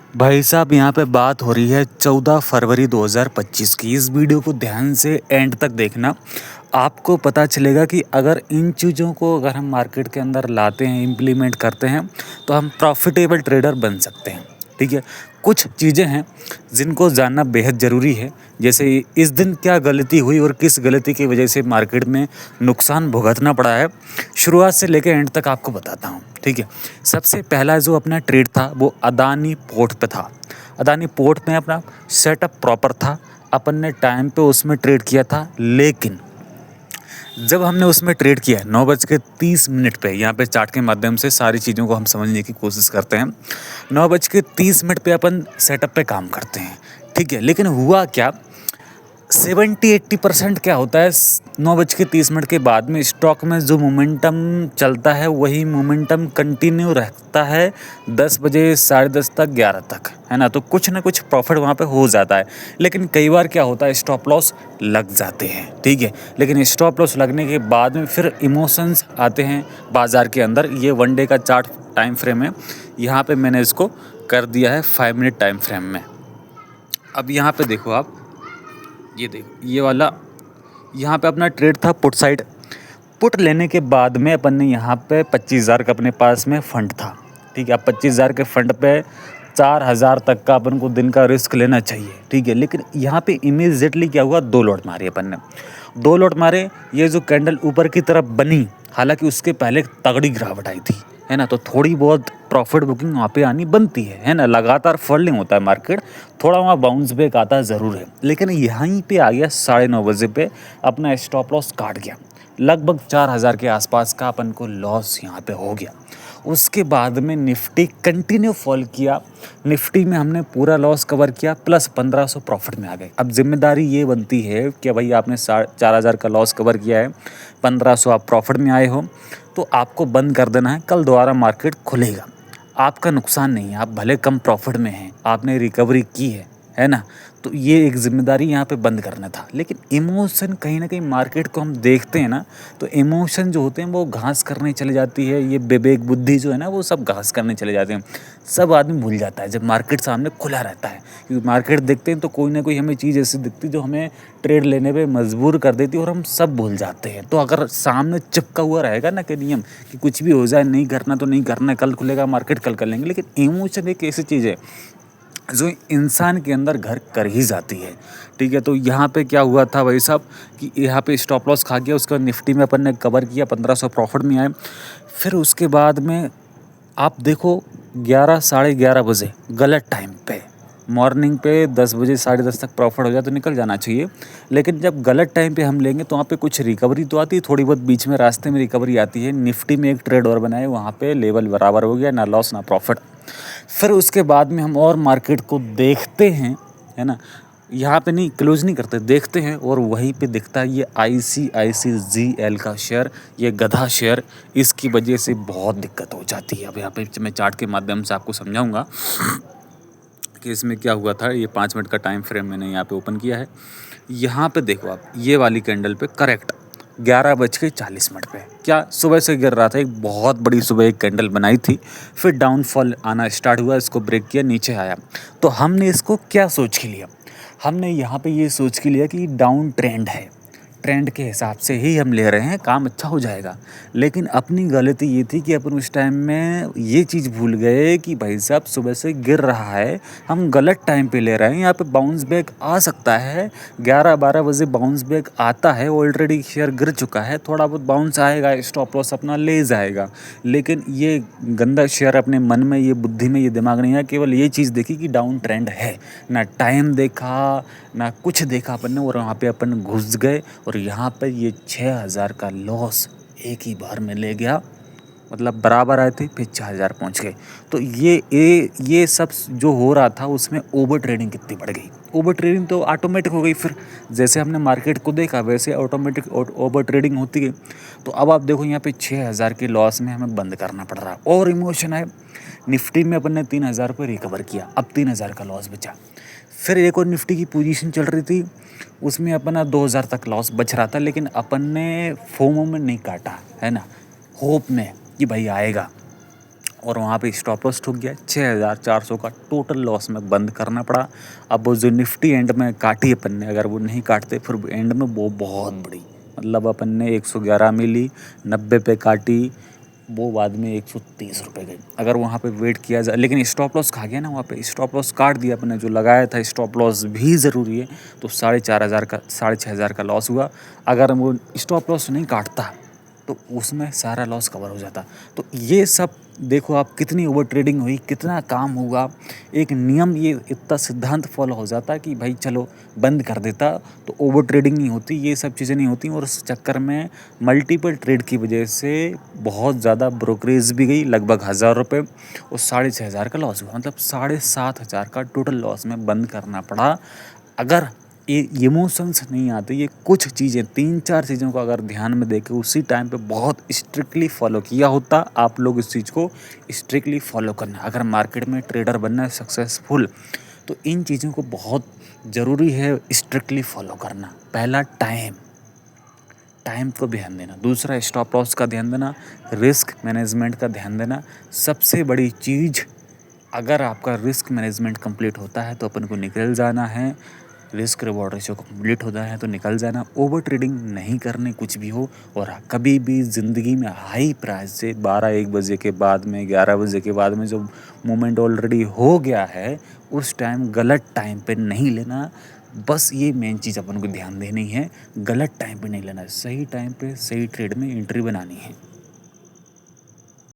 भाई साहब, यहाँ पे बात हो रही है 14 फरवरी 2025 की। इस वीडियो को ध्यान से एंड तक देखना। आपको पता चलेगा कि अगर इन चीज़ों को अगर हम मार्केट के अंदर लाते हैं, इम्प्लीमेंट करते हैं, तो हम प्रॉफिटेबल ट्रेडर बन सकते हैं। ठीक है, कुछ चीज़ें हैं जिनको जानना बेहद ज़रूरी है। जैसे इस दिन क्या गलती हुई और किस गलती की वजह से मार्केट में नुकसान भुगतना पड़ा है, शुरुआत से लेकर एंड तक आपको बताता हूँ। ठीक है, सबसे पहला जो अपना ट्रेड था वो अदानी पोर्ट पे था। अदानी पोर्ट में अपना सेटअप प्रॉपर था, अपन ने टाइम पे उसमें ट्रेड किया था। लेकिन जब हमने उसमें ट्रेड किया 9:30 पे, यहाँ पे चार्ट के माध्यम से सारी चीज़ों को हम समझने की कोशिश करते हैं। 9:30 पे अपन सेटअप पे काम करते हैं। ठीक है, लेकिन हुआ क्या, 70-80% क्या होता है, 9:30 के बाद में स्टॉक में जो मोमेंटम चलता है वही मोमेंटम कंटिन्यू रहता है 10 बजे, 10:30 तक, 11 तक, है ना। तो कुछ ना कुछ प्रॉफिट वहाँ पे हो जाता है। लेकिन कई बार क्या होता है, स्टॉप लॉस लग जाते हैं। ठीक है, लेकिन स्टॉप लॉस लगने के बाद में फिर इमोशंस आते हैं बाज़ार के अंदर। ये 1 डे का चार्ट टाइम फ्रेम है, यहाँ पे मैंने इसको कर दिया है 5 मिनट टाइम फ्रेम में। अब यहाँ पे देखो आप, ये देखो ये वाला, यहाँ पे अपना ट्रेड था पुट साइड। पुट लेने के बाद में अपन ने यहाँ पे 25,000 का अपने पास में फंड था। ठीक है, अब 25,000 के फंड पे 4,000 तक का अपन को दिन का रिस्क लेना चाहिए। ठीक है, लेकिन यहाँ पे इमीडिएटली क्या हुआ, 2 लॉट मारे अपन ने। 2 लॉट मारे, ये जो कैंडल ऊपर की तरफ बनी, हालांकि उसके पहले एक तगड़ी गिरावट आई थी, है ना। तो थोड़ी बहुत प्रॉफिट बुकिंग वहाँ पे आनी बनती है ना। लगातार फॉलिंग होता है मार्केट, थोड़ा वहाँ बाउंस बैक आता ज़रूर है। लेकिन यहीं पे आ गया 9:30 बजे पे, अपना स्टॉप लॉस काट गया। लगभग 4,000 के आसपास का अपन को लॉस यहाँ पे हो गया। उसके बाद में निफ्टी कंटिन्यू फॉल किया। निफ्टी में हमने पूरा लॉस कवर किया, प्लस 1,500 प्रॉफिट में आ गए। अब जिम्मेदारी ये बनती है कि भाई आपने 4,000 का लॉस कवर किया है, 1,500 आप प्रॉफिट में आए हो, तो आपको बंद कर देना है। कल दोबारा मार्केट खुलेगा, आपका नुकसान नहीं है। आप भले कम प्रॉफिट में हैं, आपने रिकवरी की है ना। तो ये एक जिम्मेदारी यहाँ पे बंद करना था। लेकिन इमोशन कहीं ना कहीं मार्केट को हम देखते हैं ना, तो इमोशन जो होते हैं वो घास करने चले जाती है। ये विवेक बुद्धि जो है ना, वो सब घास करने चले जाते हैं। सब आदमी भूल जाता है जब मार्केट सामने खुला रहता है। क्योंकि मार्केट देखते हैं तो कोई ना कोई हमें चीज़ ऐसी दिखती जो हमें ट्रेड लेने पे मजबूर कर देती है, और हम सब भूल जाते हैं। तो अगर सामने चिपका हुआ रहेगा ना कि नियम, कि कुछ भी हो जाए, नहीं करना तो नहीं करना, कल खुलेगा मार्केट, कल कर लेंगे। लेकिन इमोशन एक ऐसी चीज़ है जो इंसान के अंदर घर कर ही जाती है। ठीक है, तो यहाँ पे क्या हुआ था भाई साहब, कि यहाँ पे स्टॉप लॉस खा गया। उसके बाद निफ्टी में अपन ने कवर किया, 1,500 प्रॉफिट में आए। फिर उसके बाद में आप देखो 11, 11:30 बजे गलत टाइम पे, मॉर्निंग पे 10 बजे, 10:30 तक प्रॉफिट हो जाए तो निकल जाना चाहिए। लेकिन जब गलत टाइम पे हम लेंगे तो वहाँ पे कुछ रिकवरी तो आती है, थोड़ी बहुत बीच में रास्ते में रिकवरी आती है। निफ्टी में एक ट्रेड और बनाए, वहाँ पे लेवल बराबर हो गया, ना लॉस ना प्रॉफिट। फिर उसके बाद में हम और मार्केट को देखते हैं, है ना। यहाँ पे नहीं, क्लोज नहीं करते, देखते हैं, और वहीं पे दिखता है ये ICICGL का शेयर, ये गधा शेयर। इसकी वजह से बहुत दिक्कत हो जाती है। अब यहाँ पे मैं चार्ट के माध्यम से आपको समझाऊंगा कि इसमें क्या हुआ था। ये 5 मिनट का टाइम फ्रेम मैंने यहाँ पे ओपन किया है। यहाँ पे देखो आप, ये वाली कैंडल पे करेक्ट 11:40 पे क्या सुबह से गिर रहा था। एक बहुत बड़ी सुबह एक कैंडल बनाई थी, फिर डाउनफॉल आना स्टार्ट हुआ, इसको ब्रेक किया, नीचे आया। तो हमने इसको क्या सोच के लिया, हमने यहाँ पे ये सोच के लिया कि डाउन ट्रेंड है, ट्रेंड के हिसाब से ही हम ले रहे हैं, काम अच्छा हो जाएगा। लेकिन अपनी गलती ये थी कि अपन उस टाइम में ये चीज़ भूल गए कि भाई साहब सुबह से गिर रहा है, हम गलत टाइम पे ले रहे हैं। यहाँ पे बाउंस बैक आ सकता है, 11-12 बजे बाउंस बैक आता है, ऑलरेडी शेयर गिर चुका है, थोड़ा बहुत बाउंस आएगा, स्टॉप लॉस अपना ले जाएगा। लेकिन ये गंदा शेयर अपने मन में, ये बुद्धि में, ये दिमाग नहीं है, केवल ये चीज़ देखी कि डाउन ट्रेंड है, ना टाइम देखा ना कुछ देखा अपन ने, और वहाँ पे अपन घुस गए। और यहाँ पे ये 6,000 का लॉस एक ही बार में ले गया। मतलब बराबर आए थे, फिर 4,000 पहुँच गए। तो ये सब जो हो रहा था उसमें ओवर ट्रेडिंग कितनी बढ़ गई। ओवर ट्रेडिंग तो ऑटोमेटिक हो गई, फिर जैसे हमने मार्केट को देखा वैसे ऑटोमेटिक ओवर ट्रेडिंग होती गई। तो अब आप देखो यहाँ पे 6,000 के लॉस में हमें बंद करना पड़ रहा है। और इमोशन है, निफ्टी में अपन ने 3,000 पे रिकवर किया, अब 3,000 का लॉस बचा। फिर एक और निफ्टी की पोजीशन चल रही थी, उसमें अपना 2,000 तक लॉस बच रहा था। लेकिन अपन ने फोमो में नहीं काटा, है ना, होप में कि भाई आएगा। और वहाँ पे स्टॉप लॉस ठुक गया, 6,400 का टोटल लॉस में बंद करना पड़ा। अब वो जो निफ्टी एंड में काटी अपन ने, अगर वो नहीं काटते फिर एंड में वो बहुत बड़ी, मतलब अपन ने 111 में ली, 90 पे काटी, वो बाद में 130 रुपये गई। अगर वहाँ पे वेट किया जाए, लेकिन स्टॉप लॉस खा गया ना, वहाँ पे स्टॉप लॉस काट दिया अपने, जो लगाया था स्टॉप लॉस भी ज़रूरी है, तो 4,500 का 6,500 का लॉस हुआ। अगर वो स्टॉप लॉस नहीं काटता तो उसमें सारा लॉस कवर हो जाता। तो ये सब देखो आप, कितनी ओवर ट्रेडिंग हुई, कितना काम हुआ, एक नियम, ये इतना सिद्धांत फॉलो हो जाता कि भाई चलो बंद कर देता तो ओवर ट्रेडिंग नहीं होती, ये सब चीज़ें नहीं होती। और उस चक्कर में मल्टीपल ट्रेड की वजह से बहुत ज़्यादा ब्रोकरेज भी गई, लगभग 1,000 रुपये, और 6,500 का लॉस हुआ, मतलब 7,500 का टोटल लॉस में बंद करना पड़ा। अगर ये इमोशंस नहीं आते, ये कुछ चीज़ें, 3-4 चीज़ों को अगर ध्यान में देके उसी टाइम पे बहुत स्ट्रिक्टली फॉलो किया होता, आप लोग इस चीज़ को स्ट्रिक्टली फॉलो करना। अगर मार्केट में ट्रेडर बनना है सक्सेसफुल, तो इन चीज़ों को बहुत ज़रूरी है स्ट्रिक्टली फॉलो करना। पहला, टाइम को ध्यान देना। दूसरा, स्टॉप लॉस का ध्यान देना। रिस्क मैनेजमेंट का ध्यान देना। सबसे बड़ी चीज़, अगर आपका रिस्क मैनेजमेंट कंप्लीट होता है तो अपन को निकल जाना है, रिस्क रिवॉर्ड रेशियो कंप्लीट होता है तो निकल जाना। ओवर ट्रेडिंग नहीं करनी कुछ भी हो। और कभी भी ज़िंदगी में हाई प्राइस से 12-1 बजे के बाद में, 11 बजे के बाद में जो मूवमेंट ऑलरेडी हो गया है, उस टाइम गलत टाइम पे नहीं लेना। बस ये मेन चीज़ अपन को ध्यान देनी है, गलत टाइम पे नहीं लेना है, सही टाइम पे सही ट्रेड में एंट्री बनानी है।